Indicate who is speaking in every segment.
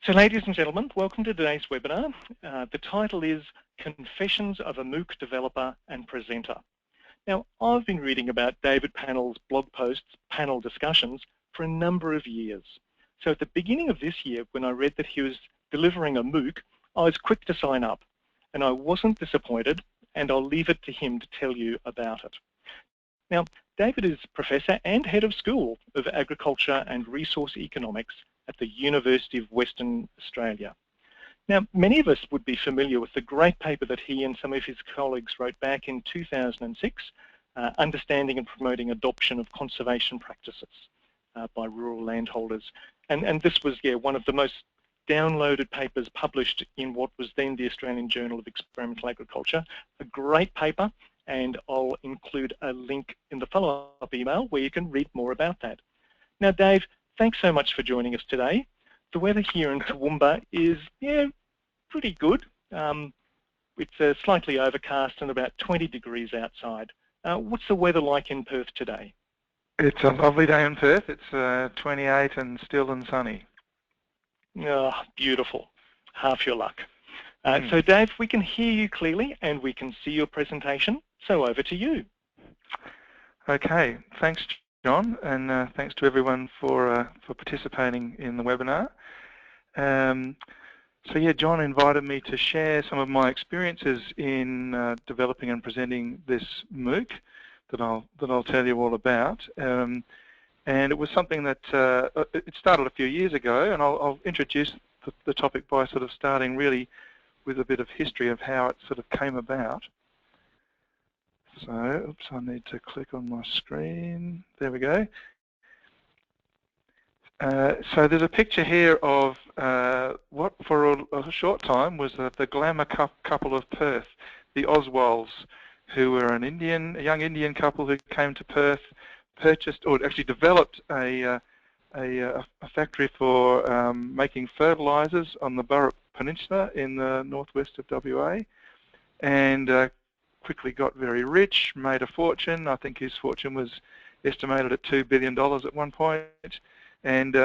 Speaker 1: So ladies and gentlemen, welcome to today's webinar. The title is Confessions of a MOOC Developer and Presenter. Now, I've been reading about David Panel's blog posts, panel discussions, for a number of years. So at the beginning of this year, when I read that he was delivering a MOOC, I was quick to sign up, and I wasn't disappointed, and I'll leave it to him to tell you about it. Now, David is Professor and Head of School of Agriculture and Resource Economics at the University of Western Australia. Now, many of us would be familiar with the great paper that he and some of his colleagues wrote back in 2006, Understanding and Promoting Adoption of Conservation Practices by Rural Landholders. And this was, one of the most downloaded papers published in what was then the Australian Journal of Experimental Agriculture. A great paper, and I'll include a link in the follow-up email where you can read more about that. Now, Dave, thanks so much for joining us today. The weather here in Toowoomba is, pretty good. It's slightly overcast and about 20 degrees outside. What's the weather like in Perth today?
Speaker 2: It's a lovely day in Perth. It's 28 and still and sunny.
Speaker 1: Oh, beautiful. Half your luck. So Dave, we can hear you clearly and we can see your presentation. So over to you.
Speaker 2: Okay, thanks John, and thanks to everyone for participating in the webinar. So yeah, John invited me to share some of my experiences in developing and presenting this MOOC that I'll tell you all about. And it was something that it started a few years ago, and I'll introduce the topic by sort of starting really with a bit of history of how it sort of came about. So, oops, I need to click on my screen. There we go. So there's a picture here of what for a short time was the glamour couple of Perth, the Oswalds, who were a young Indian couple who came to Perth, purchased or actually developed a factory for making fertilisers on the Burrup Peninsula in the northwest of WA, and quickly got very rich, made a fortune. I think his fortune was estimated at $2 billion at one point, and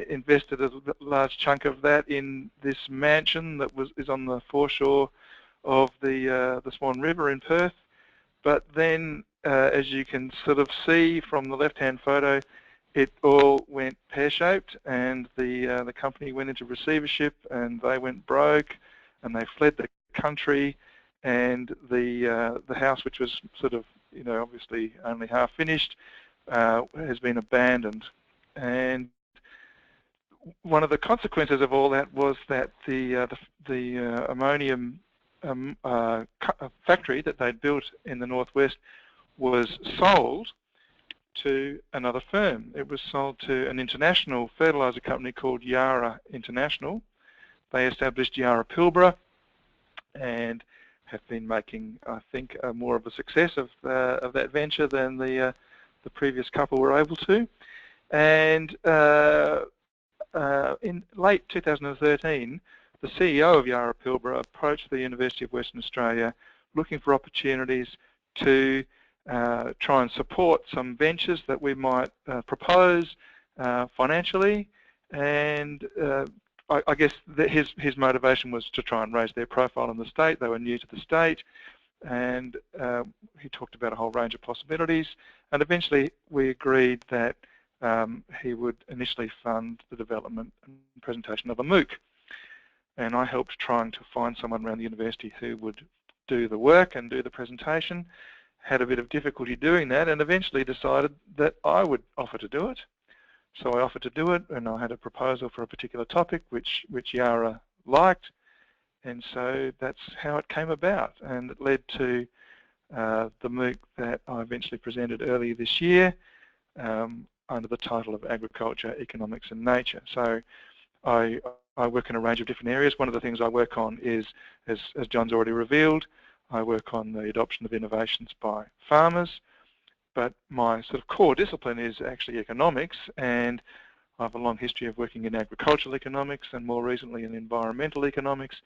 Speaker 2: invested a large chunk of that in this mansion that is on the foreshore of the Swan River in Perth. But then, as you can sort of see from the left-hand photo, it all went pear-shaped, and the company went into receivership, and they went broke, and they fled the country. And the house, which was sort of, obviously only half finished, has been abandoned. And one of the consequences of all that was that the ammonium factory that they'd built in the northwest was sold to another firm. It was sold to an international fertiliser company called Yara International. They established Yara Pilbara and have been making, I think, more of a success of that venture than the previous couple were able to. And in late 2013, the CEO of Yara Pilbara approached the University of Western Australia looking for opportunities to try and support some ventures that we might propose financially, and I guess that his motivation was to try and raise their profile in the state. They were new to the state, and he talked about a whole range of possibilities, and eventually we agreed that he would initially fund the development and presentation of a MOOC. And I helped trying to find someone around the university who would do the work and do the presentation. Had a bit of difficulty doing that, and eventually decided that I would offer to do it. So I offered to do it, and I had a proposal for a particular topic which Yara liked, and so that's how it came about, and it led to the MOOC that I eventually presented earlier this year under the title of Agriculture, Economics and Nature. So I work in a range of different areas. One of the things I work on is, as John's already revealed, I work on the adoption of innovations by farmers, but my sort of core discipline is actually economics, and I have a long history of working in agricultural economics and more recently in environmental economics,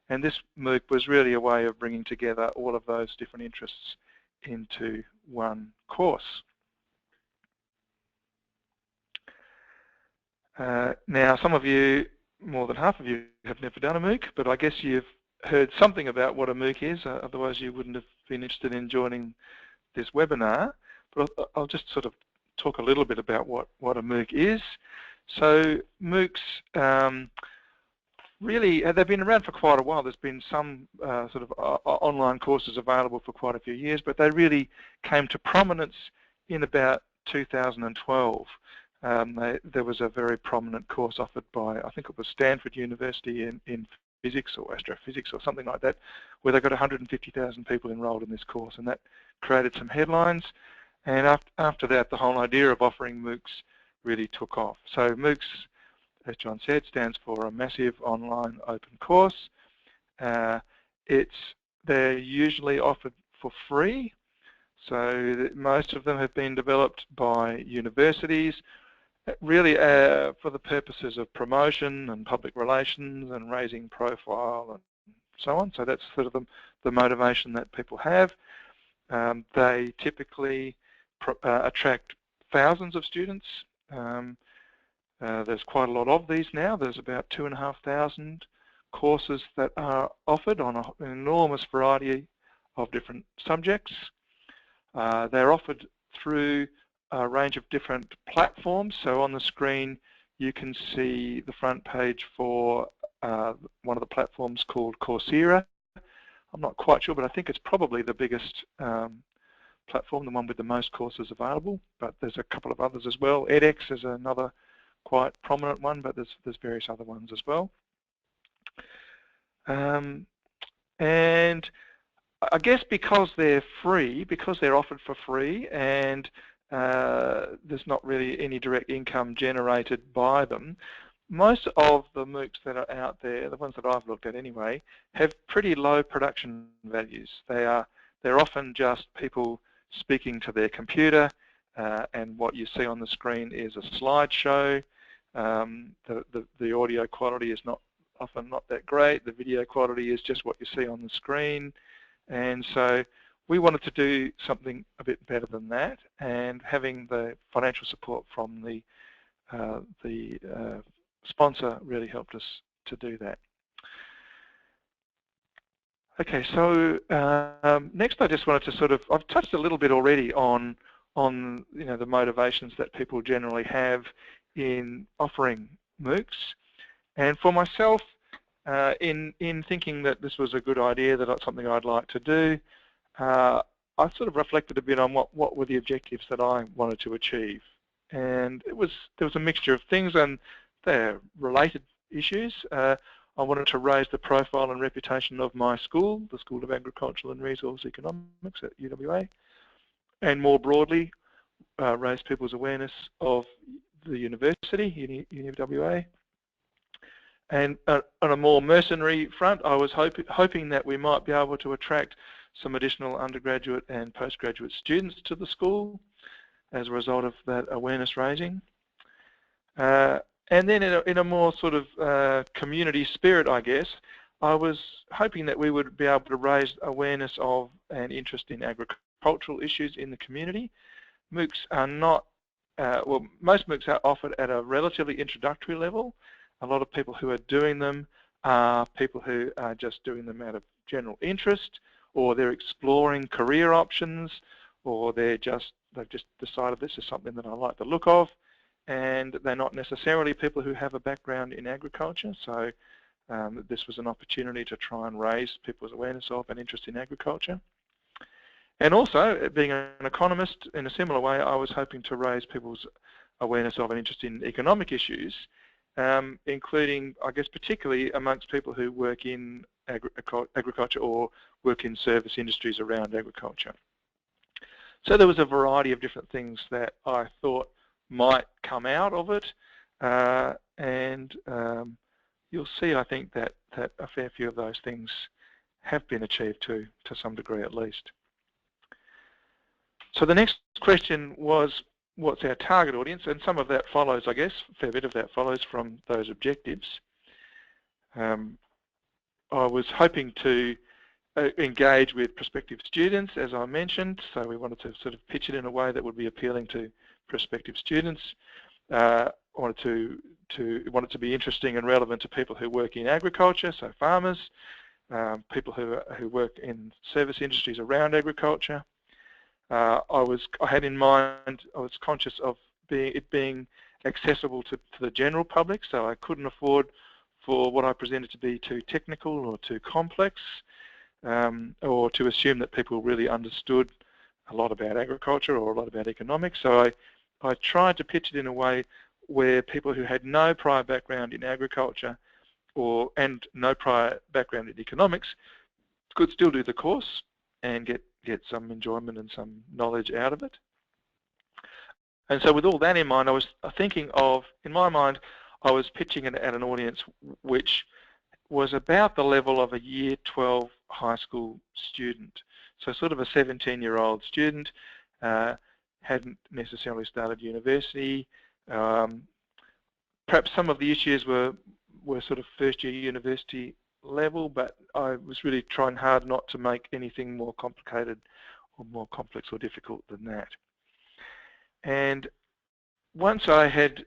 Speaker 2: and this MOOC was really a way of bringing together all of those different interests into one course. Now, some of you more than half of you have never done a MOOC, but I guess you've heard something about what a MOOC is, otherwise you wouldn't have been interested in joining this webinar. But I'll just sort of talk a little bit about what a MOOC is. So MOOCs, really, they've been around for quite a while. There's been some sort of online courses available for quite a few years, but they really came to prominence in about 2012. There was a very prominent course offered by, I think it was Stanford University in physics or astrophysics or something like that, where they got 150,000 people enrolled in this course, and that created some headlines. And after that, the whole idea of offering MOOCs really took off. So MOOCs, as John said, stands for a massive online open course. They're usually offered for free. So most of them have been developed by universities, really for the purposes of promotion and public relations and raising profile and so on. So that's sort of the motivation that people have. They typically attract thousands of students. There's quite a lot of these now. There's about 2,500 courses that are offered on an enormous variety of different subjects. They're offered through a range of different platforms. So on the screen you can see the front page for one of the platforms called Coursera. I'm not quite sure, but I think it's probably the biggest platform, the one with the most courses available, but there's a couple of others as well. edX is another quite prominent one, but there's various other ones as well. And I guess because they're free, because they're offered for free, and there's not really any direct income generated by them, most of the MOOCs that are out there, the ones that I've looked at anyway, have pretty low production values. They're often just people speaking to their computer, and what you see on the screen is a slideshow. The audio quality is often not that great. The video quality is just what you see on the screen. And so we wanted to do something a bit better than that, and having the financial support from the sponsor really helped us to do that. Okay, so next I just wanted to I've touched a little bit already on the motivations that people generally have in offering MOOCs. And for myself, in thinking that this was a good idea, that it's something I'd like to do, I sort of reflected a bit on what were the objectives that I wanted to achieve. And there was a mixture of things, and they're related issues. I wanted to raise the profile and reputation of my school, the School of Agricultural and Resource Economics at UWA, and more broadly, raise people's awareness of the university, UWA. And on a more mercenary front, I was hoping that we might be able to attract some additional undergraduate and postgraduate students to the school as a result of that awareness raising. And then in a more sort of community spirit, I guess, I was hoping that we would be able to raise awareness of and interest in agricultural issues in the community. MOOCs are not, well, most MOOCs are offered at a relatively introductory level. A lot of people who are doing them are people who are just doing them out of general interest, or they're exploring career options, or they've just decided this is something that I like the look of, and they're not necessarily people who have a background in agriculture. So this was an opportunity to try and raise people's awareness of and interest in agriculture. And also, being an economist, in a similar way, I was hoping to raise people's awareness of and interest in economic issues, including, I guess, particularly amongst people who work in agriculture or work in service industries around agriculture. So there was a variety of different things that I thought might come out of it, and you'll see, I think, that a fair few of those things have been achieved to some degree at least. So the next question was, what's our target audience? And some of that follows, I guess, a fair bit of that follows from those objectives. I was hoping to engage with prospective students, as I mentioned, so we wanted to sort of pitch it in a way that would be appealing to prospective students. I wanted to want it to be interesting and relevant to people who work in agriculture, so farmers, people who work in service industries around agriculture. I had in mind, I was conscious of it being accessible to the general public, so I couldn't afford for what I presented to be too technical or too complex, or to assume that people really understood a lot about agriculture or a lot about economics. So I tried to pitch it in a way where people who had no prior background in agriculture and no prior background in economics could still do the course and get some enjoyment and some knowledge out of it. And so with all that in mind, I was thinking of, in my mind, I was pitching it at an audience which was about the level of a Year 12 high school student. So sort of a 17-year-old student, hadn't necessarily started university. Perhaps some of the issues were sort of first-year university level, but I was really trying hard not to make anything more complicated or more complex or difficult than that. And once I had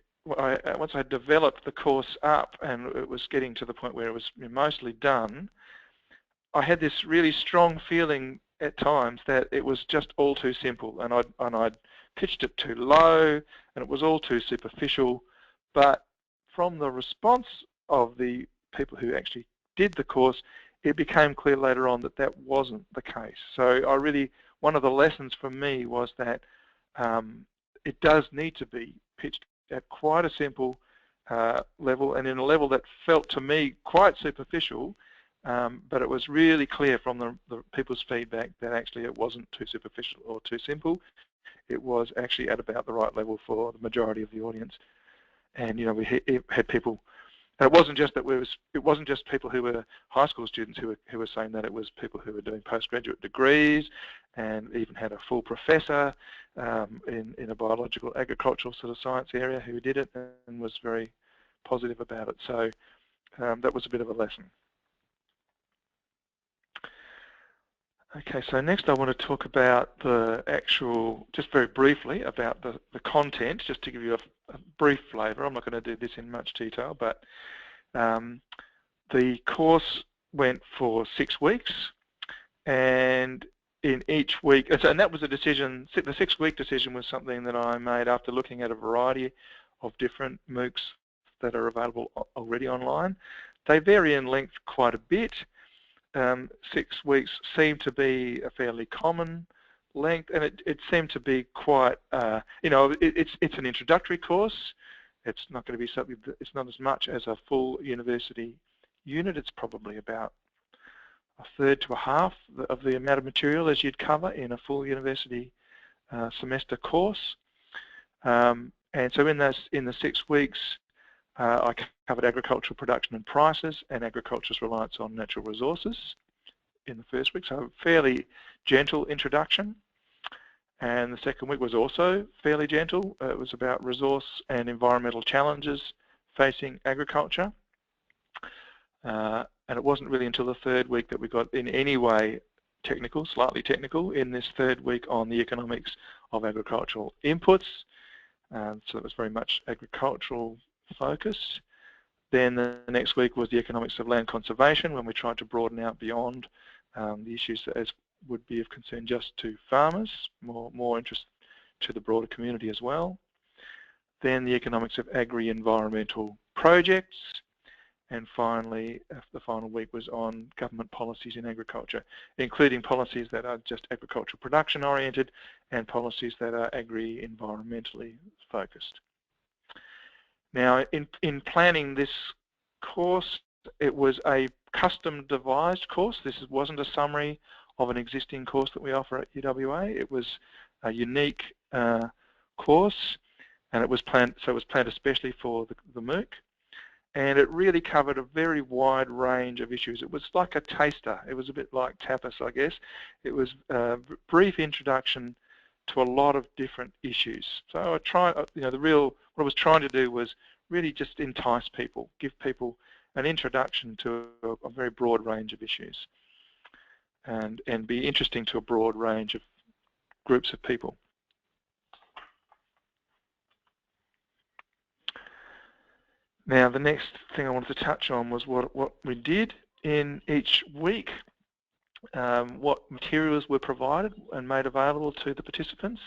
Speaker 2: developed the course up and it was getting to the point where it was mostly done, I had this really strong feeling at times that it was just all too simple, and I'd pitched it too low and it was all too superficial. But from the response of the people who actually did the course, it became clear later on that that wasn't the case. So one of the lessons for me was that it does need to be pitched at quite a simple level, and in a level that felt to me quite superficial, but it was really clear from the people's feedback that actually it wasn't too superficial or too simple. It was actually at about the right level for the majority of the audience. And we had people. And it wasn't just people who were high school students who were saying that. It was people who were doing postgraduate degrees, and even had a full professor in a biological agricultural sort of science area who did it and was very positive about it. So that was a bit of a lesson. Okay, so next I want to talk about the actual, just very briefly, about the content, just to give you a brief flavour. I'm not going to do this in much detail, but the course went for 6 weeks, and in each week, and that was a decision, the 6-week decision was something that I made after looking at a variety of different MOOCs that are available already online. They vary in length quite a bit. 6 weeks seemed to be a fairly common length, and it seemed to be quite, it's an introductory course. It's not going to be something that, it's not as much as a full university unit. It's probably about a third to a half of the amount of material as you'd cover in a full university semester course. And so in the 6 weeks, I covered agricultural production and prices and agriculture's reliance on natural resources in the first week, so a fairly gentle introduction. And the second week was also fairly gentle. It was about resource and environmental challenges facing agriculture. And it wasn't really until the third week that we got in any way technical, slightly technical, in this third week on the economics of agricultural inputs. So it was very much agricultural focused. Then the next week was the economics of land conservation, when we tried to broaden out beyond the issues that would be of concern just to farmers, more interest to the broader community as well. Then the economics of agri-environmental projects. And finally, the final week was on government policies in agriculture, including policies that are just agricultural production oriented and policies that are agri-environmentally focused. Now, in planning this course, it was a custom devised course. This wasn't a summary of an existing course that we offer at UWA. It was a unique course, and it was planned especially for the MOOC. And it really covered a very wide range of issues. It was like a taster. It was a bit like tapas, I guess. It was a brief introduction to a lot of different issues. So what I was trying to do was really just entice people, give people an introduction to a very broad range of issues, and be interesting to a broad range of groups of people. Now, the next thing I wanted to touch on was what we did in each week, what materials were provided and made available to the participants.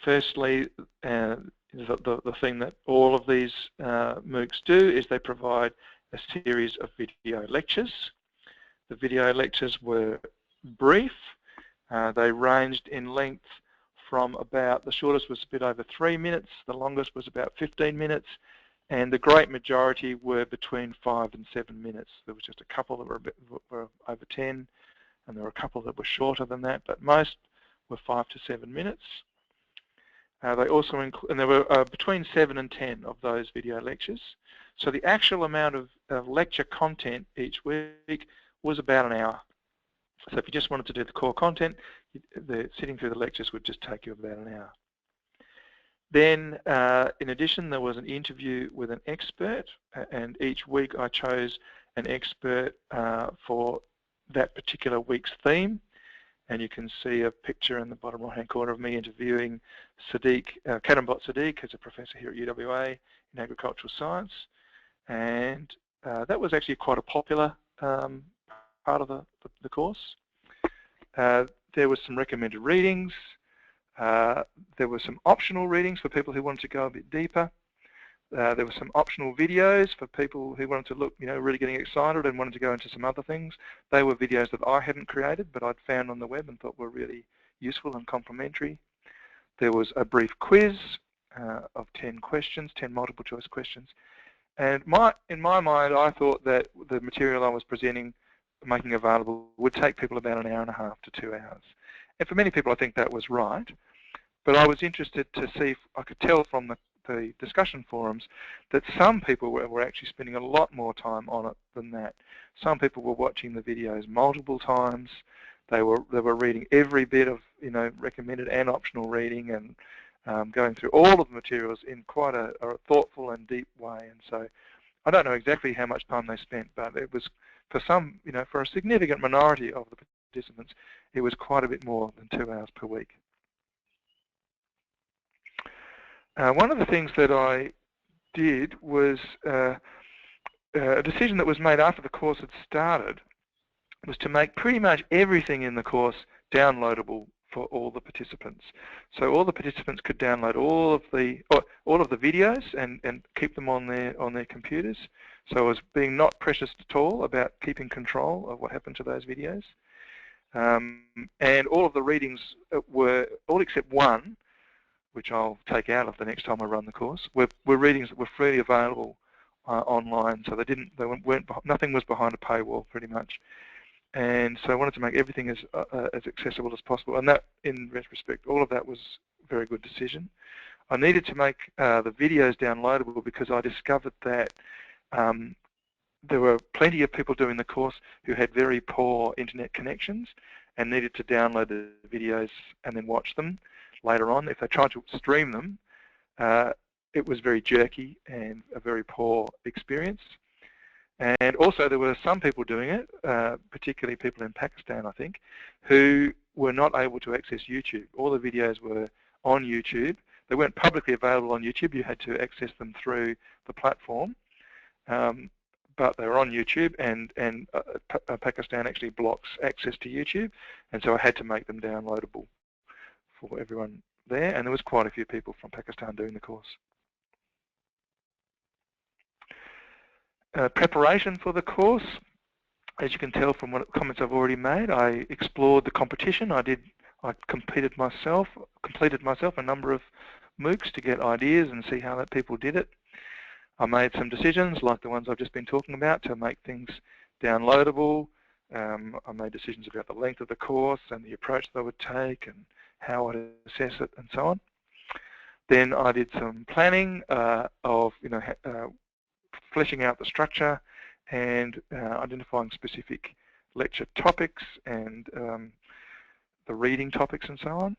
Speaker 2: Firstly, the thing that all of these MOOCs do is they provide a series of video lectures. The video lectures were brief. They ranged in length from about, the shortest was a bit over 3 minutes, the longest was about 15 minutes, and the great majority were between 5 and 7 minutes. There was just a couple that were over 10, and there were a couple that were shorter than that, but most were 5 to 7 minutes. They also include, and there were between 7 and 10 of those video lectures. So the actual amount of lecture content each week was about an hour. So if you just wanted to do the core content, sitting through the lectures would just take you about an hour. Then, in addition, there was an interview with an expert, and each week I chose an expert for that particular week's theme. And you can see a picture in the bottom right-hand corner of me interviewing Kadambot Sadiq, who's a professor here at UWA in agricultural science. And that was actually quite a popular part of the course. There was some recommended readings. There were some optional readings for people who wanted to go a bit deeper. There were some optional videos for people who wanted to look, really getting excited and wanted to go into some other things. They were videos that I hadn't created, but I'd found on the web and thought were really useful and complementary. There was a brief quiz of 10 questions, 10 multiple choice questions. And in my mind, I thought that the material I was presenting, making available, would take people about an hour and a half to 2 hours. And for many people, I think that was right. But I was interested to see if I could tell from the discussion forums that some people were actually spending a lot more time on it than that. Some people were watching the videos multiple times. They were reading every bit of recommended and optional reading, and going through all of the materials in quite a thoughtful and deep way. And so I don't know exactly how much time they spent, but it was, for some, for a significant minority of the participants, it was quite a bit more than 2 hours per week. One of the things that I did was a decision that was made after the course had started, was to make pretty much everything in the course downloadable for all the participants. So all the participants could download all of the videos and keep them on their computers. So I was being not precious at all about keeping control of what happened to those videos. And all of the readings were, all except one, which I'll take out of the next time I run the course, were readings that were freely available online. So nothing was behind a paywall, pretty much. And so I wanted to make everything as accessible as possible. And that, in retrospect, all of that was a very good decision. I needed to make the videos downloadable because I discovered that there were plenty of people doing the course who had very poor internet connections and needed to download the videos and then watch them later on. If they tried to stream them, it was very jerky and a very poor experience. And also there were some people doing it, particularly people in Pakistan, I think, who were not able to access YouTube. All the videos were on YouTube. They weren't publicly available on YouTube. You had to access them through the platform. But they were on YouTube, and Pakistan actually blocks access to YouTube, and so I had to make them downloadable for everyone there, and there was quite a few people from Pakistan doing the course. Preparation for the course, as you can tell from what comments I've already made, I explored the competition. I completed myself a number of MOOCs to get ideas and see how that people did it. I made some decisions, like the ones I've just been talking about, to make things downloadable. I made decisions about the length of the course and the approach that I would take and how I'd assess it and so on. Then I did some planning of fleshing out the structure and identifying specific lecture topics and the reading topics and so on.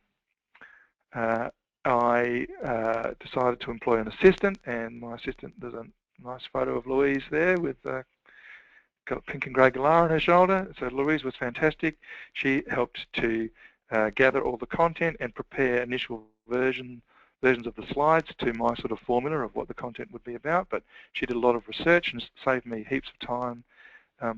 Speaker 2: I decided to employ an assistant, and my assistant, there's a nice photo of Louise there with got a pink and grey galah on her shoulder. So Louise was fantastic. She helped to gather all the content and prepare initial versions versions of the slides to my sort of formula of what the content would be about, but she did a lot of research and saved me heaps of time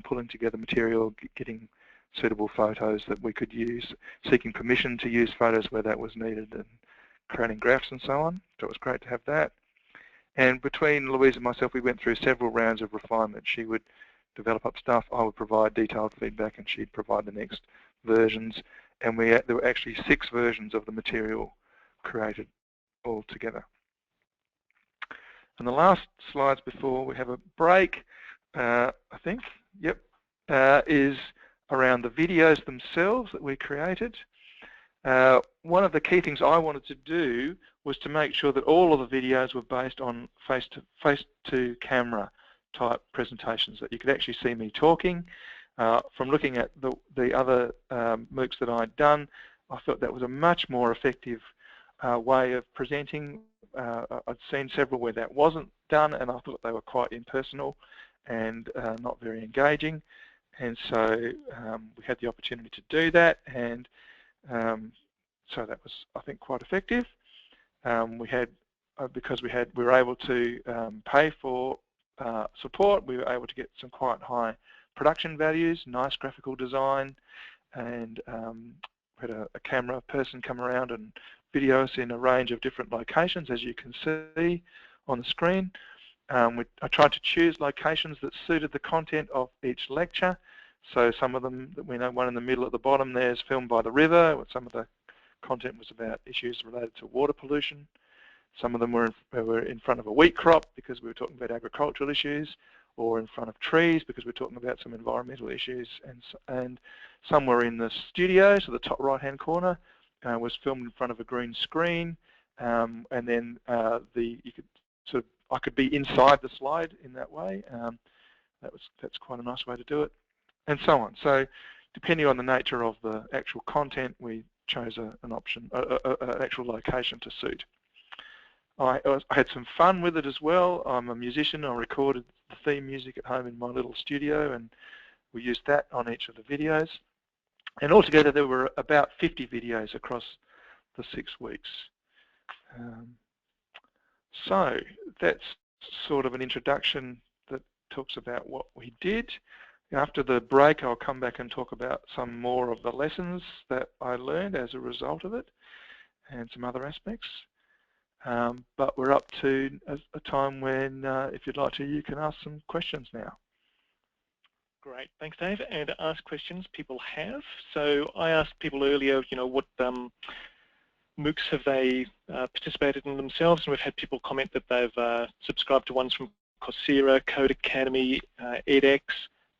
Speaker 2: pulling together material, getting suitable photos that we could use, seeking permission to use photos where that was needed, and creating graphs and so on. So it was great to have that. And between Louise and myself, we went through several rounds of refinement. She would develop up stuff, I would provide detailed feedback, and she'd provide the next versions. And there were actually 6 versions of the material created all together. And the last slides before we have a break, I think, yep, is around the videos themselves that we created. One of the key things I wanted to do was to make sure that all of the videos were based on face-to-camera type presentations, that you could actually see me talking. From looking at the other MOOCs that I'd done, I thought that was a much more effective way of presenting. I'd seen several where that wasn't done, and I thought they were quite impersonal and not very engaging. And so we had the opportunity to do that, and so that was, I think, quite effective. We had, because we were able to pay for support, we were able to get some quite high production values, nice graphical design, and we had a camera person come around and video us in a range of different locations, as you can see on the screen. I tried to choose locations that suited the content of each lecture. So some of them, we know one in the middle at the bottom there is filmed by the river. Some of the content was about issues related to water pollution. Some of them were in front of a wheat crop because we were talking about agricultural issues, or in front of trees because we were talking about some environmental issues. And some were in the studio, so the top right-hand corner was filmed in front of a green screen, and then I could be inside the slide in that way. That's quite a nice way to do it, and so on. So depending on the nature of the actual content, we chose an option, an actual location to suit. I had some fun with it as well. I'm a musician. I recorded the theme music at home in my little studio, and we used that on each of the videos. And altogether, there were about 50 videos across the 6 weeks. So that's sort of an introduction that talks about what we did. After the break, I'll come back and talk about some more of the lessons that I learned as a result of it, and some other aspects. But we're up to a time when, if you'd like to, you can ask some questions now.
Speaker 1: Great, thanks Dave. And ask questions people have. So I asked people earlier, what MOOCs have they participated in themselves, and we've had people comment that they've subscribed to ones from Coursera, Code Academy, edX,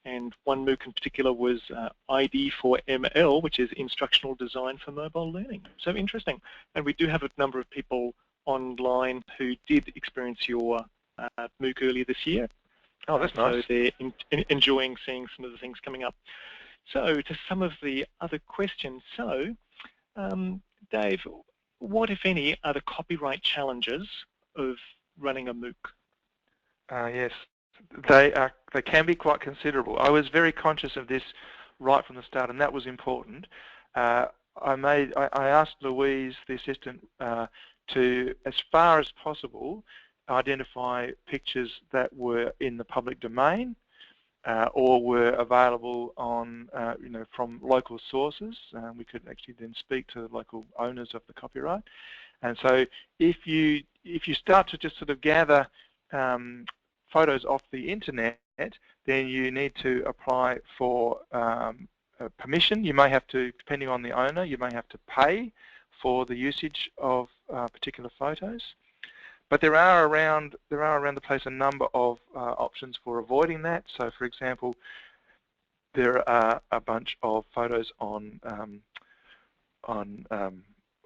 Speaker 1: and one MOOC in particular was ID4ML, which is Instructional Design for Mobile Learning. So interesting. And we do have a number of people online who did experience your MOOC earlier this year.
Speaker 2: Oh, that's nice.
Speaker 1: So they're enjoying seeing some of the things coming up. So to some of the other questions. So, Dave, what, if any, are the copyright challenges of running a MOOC?
Speaker 2: Yes, they can be quite considerable. I was very conscious of this right from the start, and that was important. I asked Louise, the assistant, to, as far as possible, identify pictures that were in the public domain or were available on, from local sources. We could actually then speak to the local owners of the copyright. And so if you start to just sort of gather photos off the internet, then you need to apply for permission. You may have to, depending on the owner, you may have to pay for the usage of particular photos. But there are around the place a number of options for avoiding that. So, for example, there are a bunch of photos on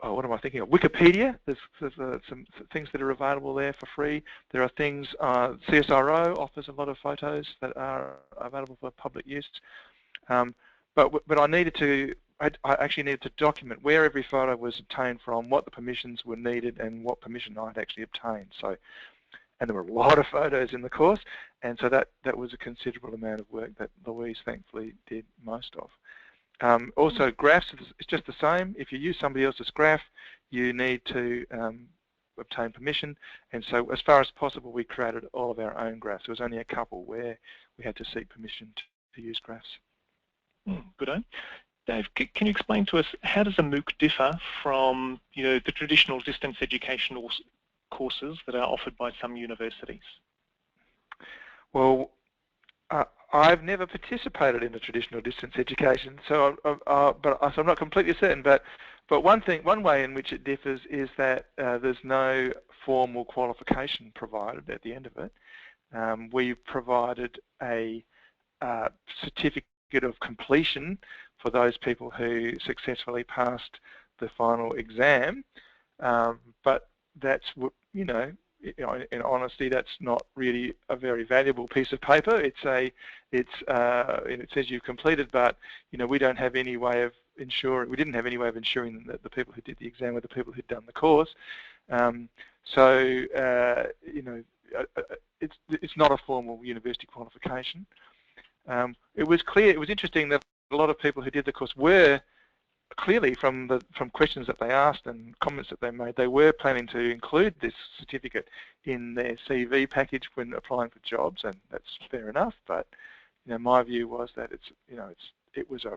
Speaker 2: what am I thinking of? Wikipedia. There's some things that are available there for free. There are things, CSIRO offers a lot of photos that are available for public use. But I actually needed to document where every photo was obtained from, what the permissions were needed, and what permission I'd actually obtained. So, and there were a lot of photos in the course, and so that was a considerable amount of work that Louise thankfully did most of. Also, graphs is just the same. If you use somebody else's graph, you need to obtain permission, and so as far as possible we created all of our own graphs. There was only a couple where we had to seek permission to use graphs.
Speaker 1: Good on. Dave, can you explain to us how does a MOOC differ from the traditional distance educational courses that are offered by some universities?
Speaker 2: Well, I've never participated in a traditional distance education, so I'm not completely certain. But one way in which it differs is that there's no formal qualification provided at the end of it. We provided a certificate of completion for those people who successfully passed the final exam, but that's in honesty, that's not really a very valuable piece of paper. It says you've completed, but we don't have any way of ensuring. We didn't have any way of ensuring that the people who did the exam were the people who'd done the course. It's not a formal university qualification. It was clear. It was interesting that a lot of people who did the course were clearly, from questions that they asked and comments that they made, they were planning to include this certificate in their CV package when applying for jobs, and that's fair enough. But my view was that it was a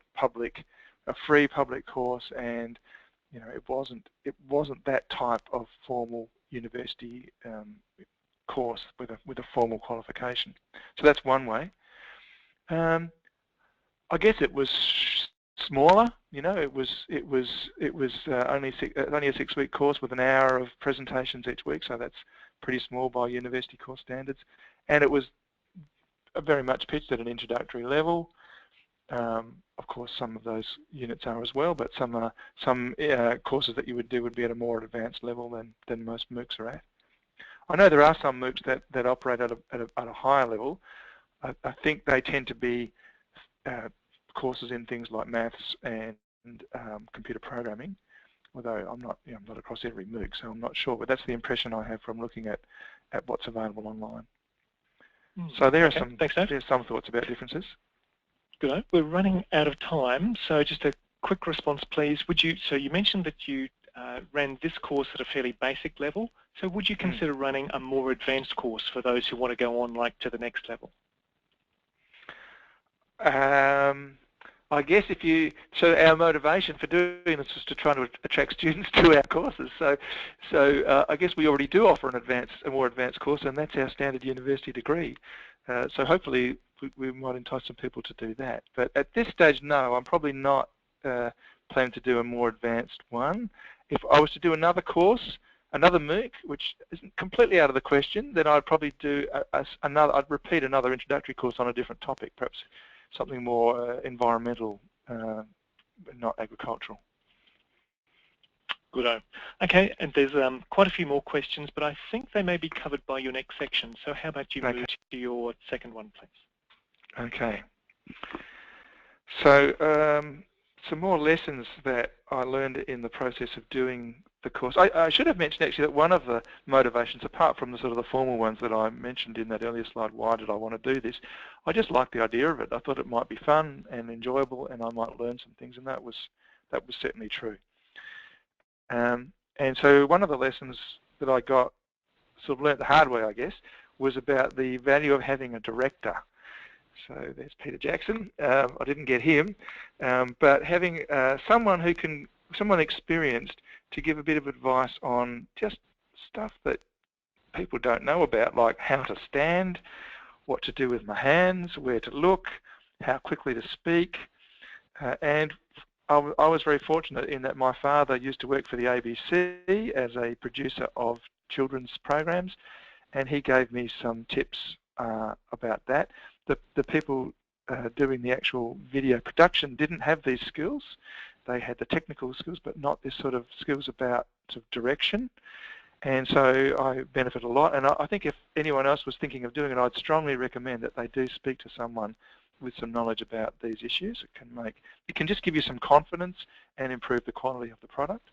Speaker 2: free public course, and it wasn't that type of formal university course with a formal qualification. So that's one way. I guess it was smaller. It was only a 6-week course with an hour of presentations each week, so that's pretty small by university course standards. And it was very much pitched at an introductory level. Of course, some of those units are as well, but some courses that you would do would be at a more advanced level than most MOOCs are at. I know there are some MOOCs that operate at a higher level. I think they tend to be courses in things like maths and computer programming, although I'm not across every MOOC, so I'm not sure, but that's the impression I have from looking at what's available online. So there are some thoughts about differences.
Speaker 1: Good. We're running out of time, so just a quick response, please. So you mentioned that you ran this course at a fairly basic level, so would you consider running a more advanced course for those who want to go on to the next level?
Speaker 2: I guess our motivation for doing this is to try to attract students to our courses. So I guess we already do offer a more advanced course, and that's our standard university degree. So hopefully we might entice some people to do that. But at this stage, no, I'm probably not planning to do a more advanced one. If I was to do another course, another MOOC, which isn't completely out of the question, then I'd probably do I'd repeat another introductory course on a different topic, perhaps something more environmental, not agricultural.
Speaker 1: Good. Okay, and there's quite a few more questions, but I think they may be covered by your next section. So how about you move to your second one, please?
Speaker 2: Okay. So some more lessons that I learned in the process of doing the course. I should have mentioned actually that one of the motivations, apart from the sort of the formal ones that I mentioned in that earlier slide, why did I want to do this? I just liked the idea of it. I thought it might be fun and enjoyable, and I might learn some things, and that was certainly true. And so one of the lessons that I got, sort of learnt the hard way, I guess, was about the value of having a director. So there's Peter Jackson. I didn't get him, but having someone experienced to give a bit of advice on just stuff that people don't know about, like how to stand, what to do with my hands, where to look, how quickly to speak. And I was very fortunate in that my father used to work for the ABC as a producer of children's programs, and he gave me some tips about that. The people doing the actual video production didn't have these skills. They had the technical skills, but not this sort of skills about sort of direction. And so I benefit a lot. And I think if anyone else was thinking of doing it, I'd strongly recommend that they do speak to someone with some knowledge about these issues. It can just give you some confidence and improve the quality of the product.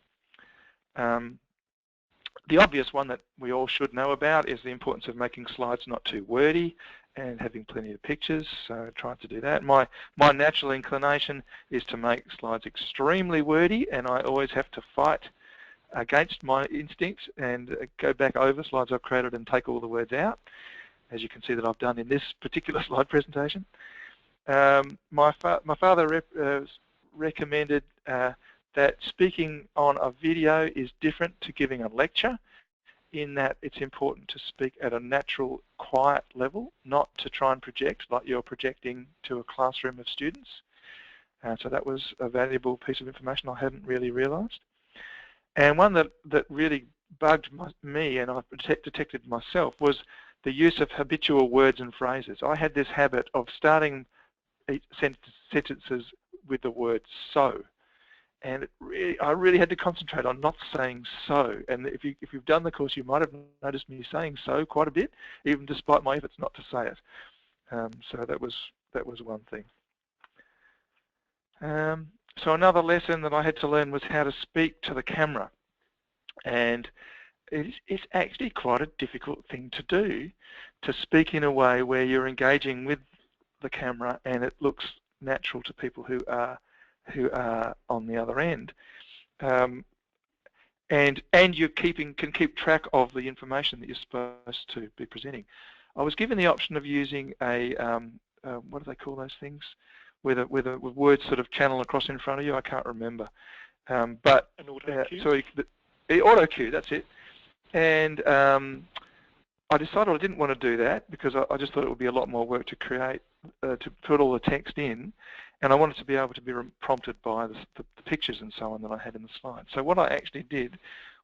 Speaker 2: The obvious one that we all should know about is the importance of making slides not too wordy and having plenty of pictures, so try to do that. My natural inclination is to make slides extremely wordy, and I always have to fight against my instincts and go back over slides I've created and take all the words out, as you can see that I've done in this particular slide presentation. My father recommended that speaking on a video is different to giving a lecture, in that it's important to speak at a natural, quiet level, not to try and project like you're projecting to a classroom of students. So that was a valuable piece of information I hadn't really realised. And one that really bugged me, and I've detected myself, was the use of habitual words and phrases. I had this habit of starting sentences with the word so, and I really had to concentrate on not saying so. And if you've done the course, you might have noticed me saying so quite a bit, even despite my efforts not to say it. So that was one thing. So another lesson that I had to learn was how to speak to the camera, and it's actually quite a difficult thing to do, to speak in a way where you're engaging with the camera and it looks natural to people who are on the other end, and you can keep track of the information that you're supposed to be presenting. I was given the option of using a what do they call those things, with words sort of channel across in front of you. I can't remember, but
Speaker 1: an auto cue.
Speaker 2: sorry, the auto cue, that's it. And I decided I didn't want to do that because I just thought it would be a lot more work to create, to put all the text in, and I wanted to be able to be prompted by the pictures and so on that I had in the slide. So what I actually did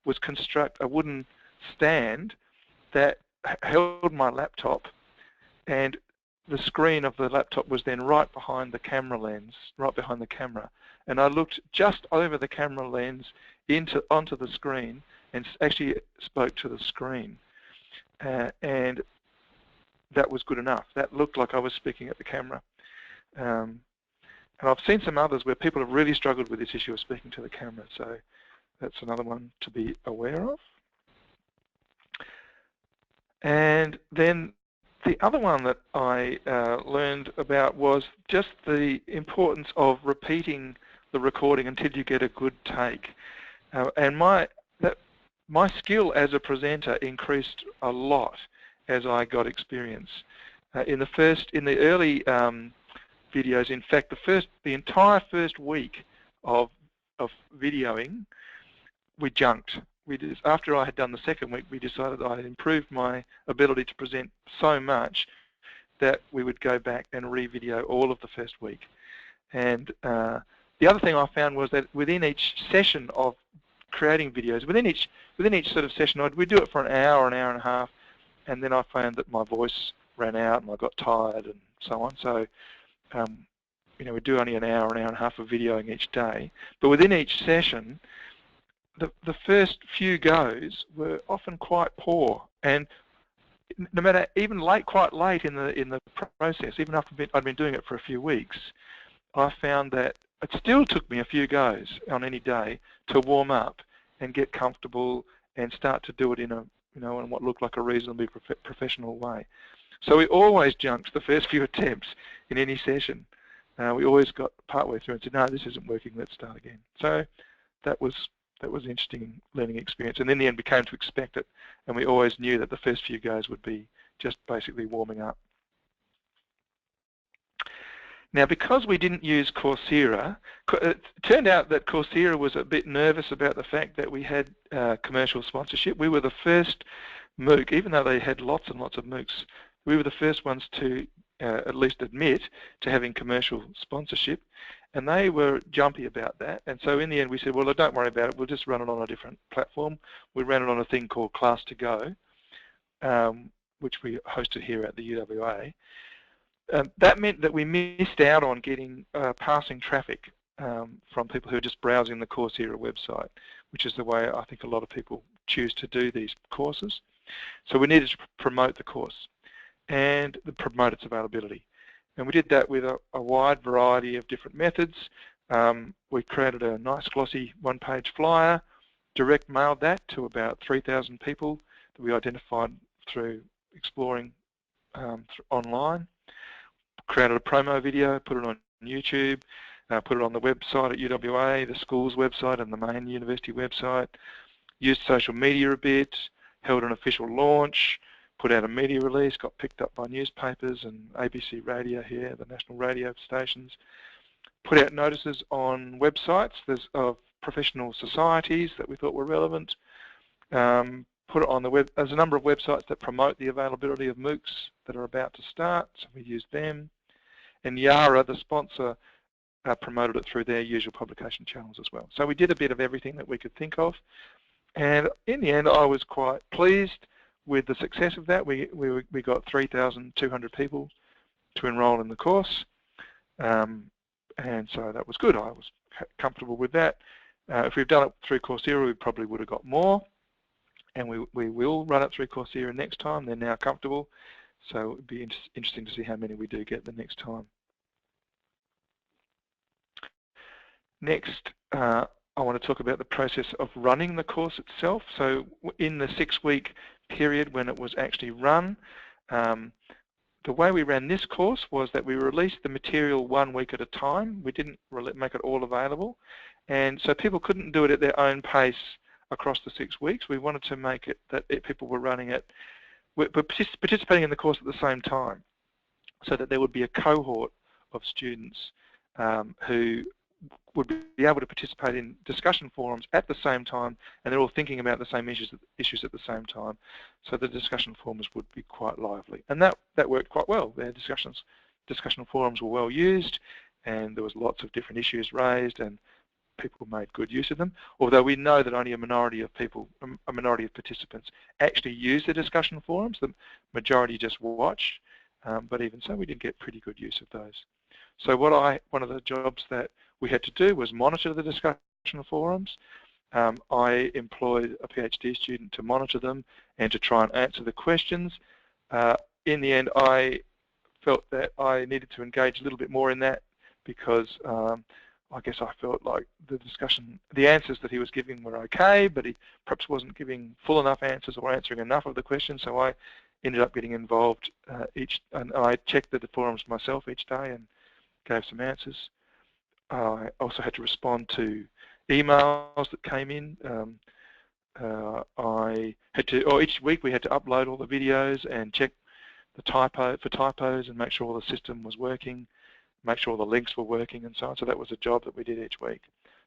Speaker 2: was construct a wooden stand that held my laptop, and the screen of the laptop was then right behind the camera lens, right behind the camera, and I looked just over the camera lens onto the screen and actually spoke to the screen, and that was good enough. That looked like I was speaking at the camera. And I've seen some others where people have really struggled with this issue of speaking to the camera, so that's another one to be aware of. And then the other one that I learned about was just the importance of repeating the recording until you get a good take. And my skill as a presenter increased a lot as I got experience. In the early videos, in fact, the entire first week of videoing, we junked. After I had done the second week, we decided I had improved my ability to present so much that we would go back and re-video all of the first week. And the other thing I found was that within each session of creating videos, within each sort of session, we'd do it for an hour and a half, and then I found that my voice ran out and I got tired and so on. So, you know, we'd do only an hour and a half of videoing each day. But within each session, the first few goes were often quite poor, and no matter even quite late in the process, even after I'd been doing it for a few weeks, I found that it still took me a few goes on any day to warm up and get comfortable and start to do it in in what looked like a reasonably professional way. So we always junked the first few attempts in any session. We always got partway through and said, no, this isn't working, let's start again. So that was an interesting learning experience, and in the end we came to expect it, and we always knew that the first few goes would be just basically warming up. Now, because we didn't use Coursera, it turned out that Coursera was a bit nervous about the fact that we had commercial sponsorship. We were the first MOOC, even though they had lots and lots of MOOCs, we were the first ones to at least admit to having commercial sponsorship, and they were jumpy about that. And so in the end we said, well, don't worry about it, we'll just run it on a different platform. We ran it on a thing called Class2Go, which we hosted here at the UWA. That meant that we missed out on getting passing traffic from people who are just browsing the Coursera website, which is the way I think a lot of people choose to do these courses. So we needed to promote the course and promote its availability. And we did that with a wide variety of different methods. We created a nice glossy one-page flyer, direct mailed that to about 3,000 people that we identified through exploring online, created a promo video, put it on YouTube, put it on the website at UWA, the school's website and the main university website, used social media a bit, held an official launch, put out a media release, got picked up by newspapers and ABC radio here, the national radio stations, put out notices on websites of professional societies that we thought were relevant, put it on the web. There's a number of websites that promote the availability of MOOCs that are about to start, so we used them. And Yara, the sponsor, promoted it through their usual publication channels as well. So we did a bit of everything that we could think of. And in the end, I was quite pleased with the success of that. We got 3,200 people to enroll in the course. And so that was good. I was comfortable with that. If we'd done it through Coursera, we probably would have got more. And we will run it through Coursera next time. They're now comfortable. So it would be interesting to see how many we do get the next time. Next, I want to talk about the process of running the course itself. So in the 6-week period when it was actually run, the way we ran this course was that we released the material 1 week at a time. We didn't make it all available. And so people couldn't do it at their own pace across the 6 weeks. We wanted to make it that people were running it, were participating in the course at the same time, so that there would be a cohort of students who would be able to participate in discussion forums at the same time, and they're all thinking about the same issues at the same time. So the discussion forums would be quite lively, and that worked quite well. Their discussion forums were well used, and there was lots of different issues raised, and people made good use of them. Although we know that only a minority of participants actually use the discussion forums. The majority just watch, but even so, we did get pretty good use of those. So one of the jobs that we had to do was monitor the discussion forums. I employed a PhD student to monitor them and to try and answer the questions. In the end, I felt that I needed to engage a little bit more in that because I guess I felt like the answers that he was giving were okay, but he perhaps wasn't giving full enough answers or answering enough of the questions. So I ended up getting involved and I checked the forums myself each day and gave some answers. I also had to respond to emails that came in. Each week we had to upload all the videos and check for typos and make sure all the system was working, make sure all the links were working and so on. So that was a job that we did each week.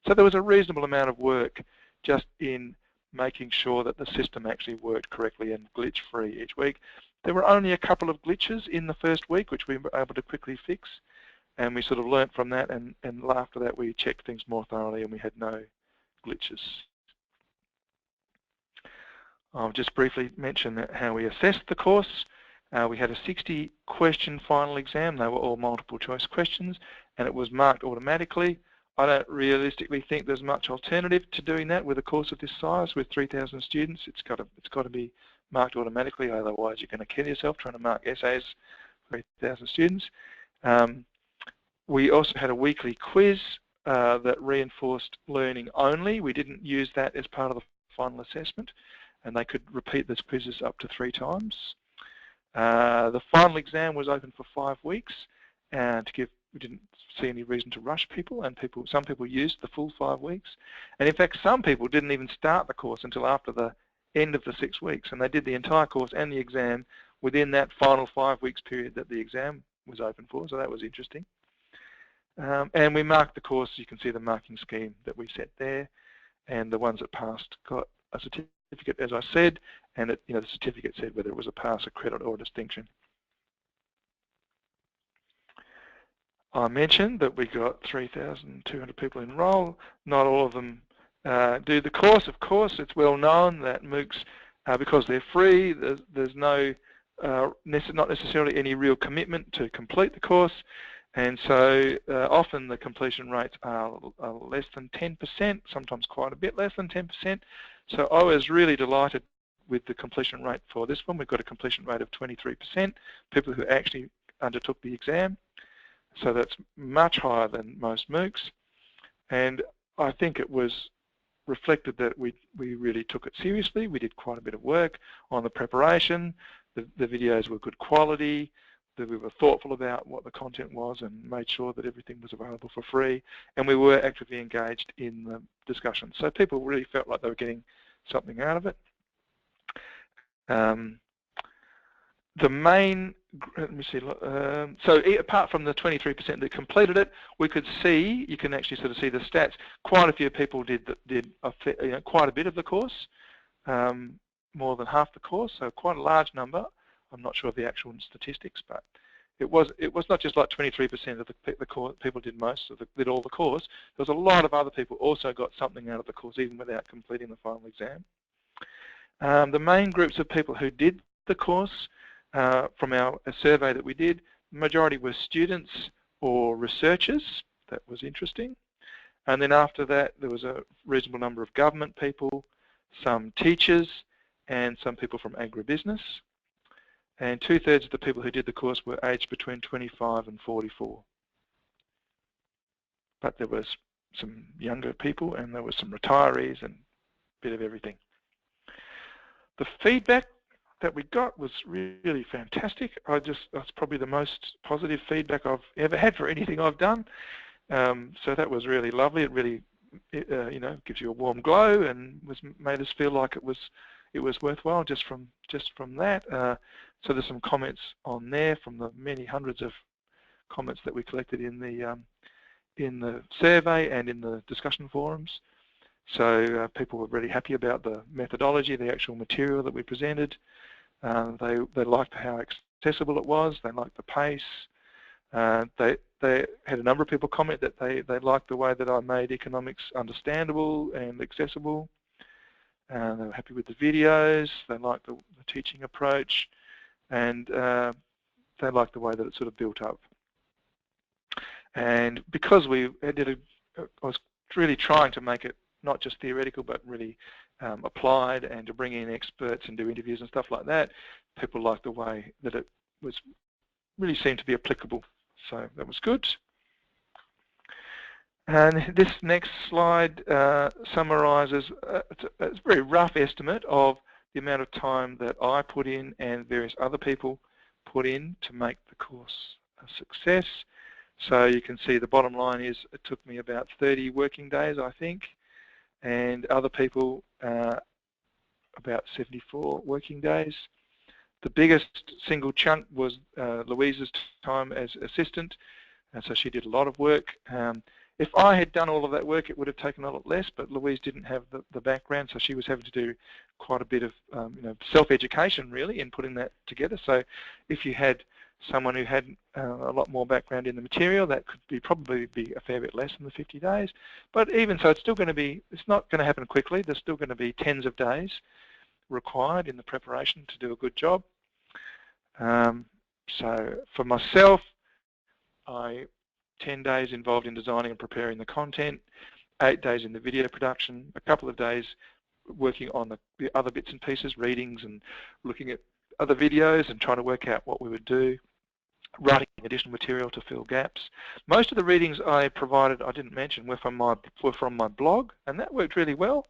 Speaker 2: So there was a reasonable amount of work just in making sure that the system actually worked correctly and glitch-free each week. There were only a couple of glitches in the first week, which we were able to quickly fix. And we sort of learnt from that, and after that we checked things more thoroughly and we had no glitches. I'll just briefly mention how we assessed the course. We had a 60-question final exam. They were all multiple choice questions, and it was marked automatically. I don't realistically think there's much alternative to doing that with a course of this size with 3,000 students. It's got to be marked automatically, otherwise you're going to kill yourself trying to mark essays for 3,000 students. We also had a weekly quiz that reinforced learning only. We didn't use that as part of the final assessment, and they could repeat those quizzes up to 3 times. The final exam was open for 5 weeks, and we didn't see any reason to rush people, and some people used the full 5 weeks. And in fact, some people didn't even start the course until after the end of the 6 weeks, and they did the entire course and the exam within that final 5 weeks period that the exam was open for, so that was interesting. And we marked the course. You can see the marking scheme that we set there, and the ones that passed got a certificate, as I said, and the certificate said whether it was a pass, a credit, or a distinction. I mentioned that we got 3,200 people enroll. Not all of them do the course. Of course, it's well known that MOOCs, because they're free, there's not necessarily any real commitment to complete the course. And so often the completion rates are less than 10%, sometimes quite a bit less than 10%. So I was really delighted with the completion rate for this one. We've got a completion rate of 23%, people who actually undertook the exam. So that's much higher than most MOOCs. And I think it was reflected that we really took it seriously. We did quite a bit of work on the preparation. The videos were good quality. That we were thoughtful about what the content was and made sure that everything was available for free, and we were actively engaged in the discussion. So people really felt like they were getting something out of it. The main, let me see, so apart from the 23% that completed it, we could see, you can actually sort of see the stats, quite a few people did quite a bit of the course, more than half the course, so quite a large number. I'm not sure of the actual statistics, but it was not just like 23% of the course, people did did all the course. There was a lot of other people also got something out of the course even without completing the final exam. The main groups of people who did the course, from a survey that we did, the majority were students or researchers. That was interesting. And then after that, there was a reasonable number of government people, some teachers, and some people from agribusiness. And 2/3 of the people who did the course were aged between 25 and 44. But there was some younger people, and there were some retirees, and a bit of everything. The feedback that we got was really fantastic. That's probably the most positive feedback I've ever had for anything I've done. So that was really lovely. It really, you know, gives you a warm glow, and made us feel like it was worthwhile just from that. So there's some comments on there from the many hundreds of comments that we collected in the survey and in the discussion forums. So people were really happy about the methodology, the actual material that we presented. They liked how accessible it was. They liked the pace. They had a number of people comment that they liked the way that I made economics understandable and accessible. They were happy with the videos. They liked the teaching approach, and they liked the way that it sort of built up. And because I was really trying to make it not just theoretical, but really applied, and to bring in experts and do interviews and stuff like that, people liked the way that it really seemed to be applicable. So that was good. And this next slide summarizes a very rough estimate of the amount of time that I put in and various other people put in to make the course a success. So you can see the bottom line is it took me about 30 working days, I think, and other people about 74 working days. The biggest single chunk was Louise's time as assistant, and so she did a lot of work. If I had done all of that work, it would have taken a lot less, but Louise didn't have the background, so she was having to do quite a bit of self-education, really, in putting that together. So if you had someone who had a lot more background in the material, that could probably be a fair bit less than the 50 days. But even so, it's not going to happen quickly. There's still going to be tens of days required in the preparation to do a good job. So for myself, 10 days involved in designing and preparing the content, 8 days in the video production, a couple of days working on the other bits and pieces, readings and looking at other videos and trying to work out what we would do, writing additional material to fill gaps. Most of the readings I provided, I didn't mention, were from my blog, and that worked really well.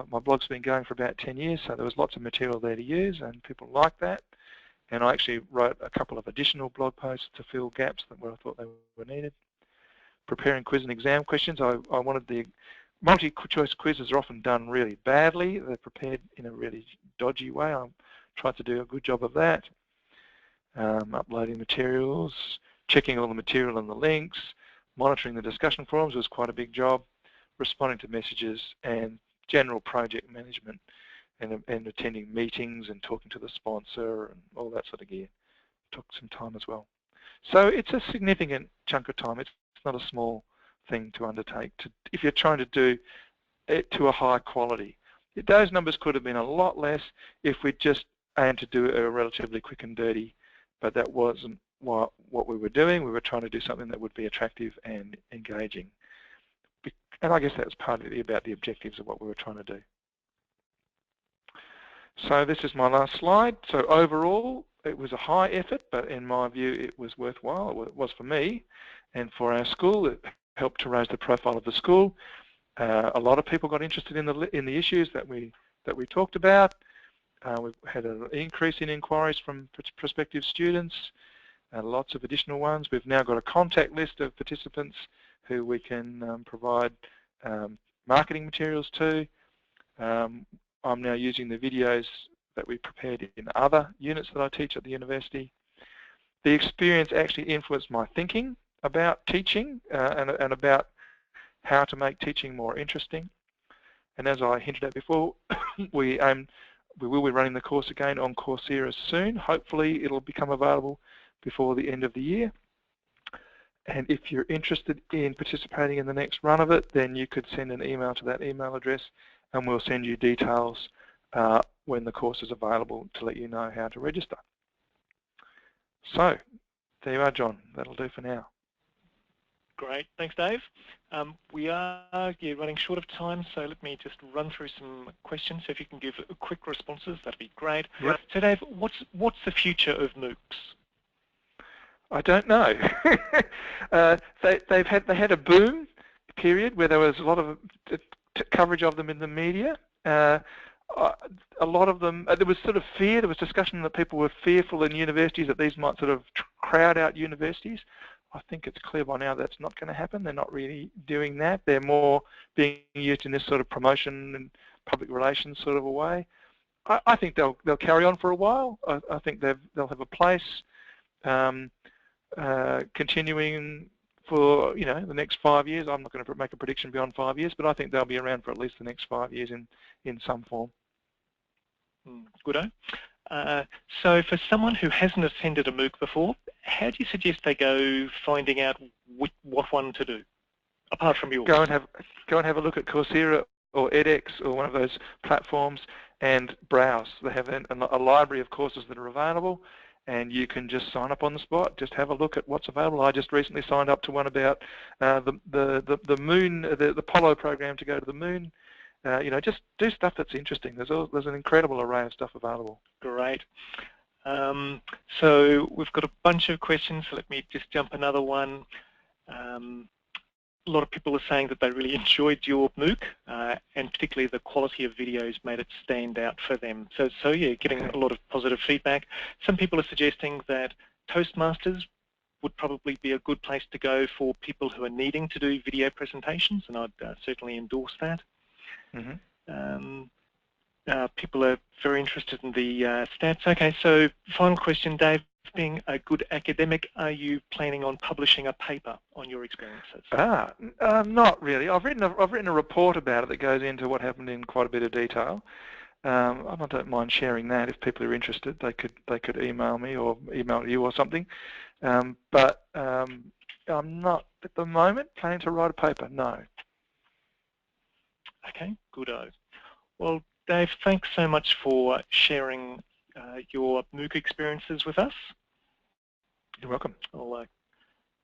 Speaker 2: My blog's been going for about 10 years, so there was lots of material there to use, and people liked that. And I actually wrote a couple of additional blog posts to fill gaps where I thought they were needed. Preparing quiz and exam questions. I wanted the multi-choice quizzes are often done really badly. They're prepared in a really dodgy way. I tried to do a good job of that. Uploading materials, checking all the material and the links, monitoring the discussion forums was quite a big job, responding to messages, and general project management, and attending meetings and talking to the sponsor and all that sort of gear. Took some time as well. So it's a significant chunk of time. It's not a small thing to undertake if you're trying to do it to a high quality. Those numbers could have been a lot less if we just aimed to do it relatively quick and dirty, but that wasn't what we were doing. We were trying to do something that would be attractive and engaging. And I guess that's partly about the objectives of what we were trying to do. So this is my last slide. So overall, it was a high effort, but in my view, it was worthwhile. It was for me and for our school. It helped to raise the profile of the school. A lot of people got interested in the issues that we talked about. We've had an increase in inquiries from prospective students, lots of additional ones. We've now got a contact list of participants who we can provide marketing materials to. I'm now using the videos that we prepared in other units that I teach at the university. The experience actually influenced my thinking about teaching and about how to make teaching more interesting. And as I hinted at before, we will be running the course again on Coursera soon. Hopefully it'll become available before the end of the year. And if you're interested in participating in the next run of it, then you could send an email to that email address and we'll send you details when the course is available to let you know how to register. So, there you are, John. That'll do for now.
Speaker 1: Great. Thanks, Dave. We are running short of time, so let me just run through some questions. So if you can give quick responses, that'd be great.
Speaker 2: Yep.
Speaker 1: So, Dave, what's the future of MOOCs?
Speaker 2: I don't know. They had a boom period where there was a lot of coverage of them in the media. A lot of them, there was sort of fear, there was discussion that people were fearful in universities that these might sort of crowd out universities. I think it's clear by now that's not going to happen. They're not really doing that. They're more being used in this sort of promotion and public relations sort of a way. I think they'll carry on for a while. I think they'll have a place continuing for the next 5 years. I'm not going to make a prediction beyond 5 years, but I think they'll be around for at least the next 5 years in some form.
Speaker 1: Goodo. So for someone who hasn't attended a MOOC before, how do you suggest they go finding out what one to do, apart from yours?
Speaker 2: Go and have a look at Coursera or edX or one of those platforms and browse. They have a library of courses that are available, and you can just sign up on the spot. Just have a look at what's available. I just recently signed up to one about the moon, the Apollo program to go to the moon. Just do stuff that's interesting. There's an incredible array of stuff available.
Speaker 1: Great. So we've got a bunch of questions, so let me just jump another one. A lot of people are saying that they really enjoyed your MOOC, and particularly the quality of videos made it stand out for them. So yeah, getting a lot of positive feedback. Some people are suggesting that Toastmasters would probably be a good place to go for people who are needing to do video presentations, and I'd certainly endorse that.
Speaker 2: Mm-hmm.
Speaker 1: People are very interested in the stats. Okay, so final question, Dave. Being a good academic, are you planning on publishing a paper on your experiences?
Speaker 2: Not really. I've written a report about it that goes into what happened in quite a bit of detail. I don't mind sharing that if people are interested. They could email me or email you or something. But I'm not at the moment planning to write a paper. No.
Speaker 1: Okay, goodo. Well, Dave, thanks so much for sharing your MOOC experiences with us.
Speaker 2: You're welcome.
Speaker 1: I'll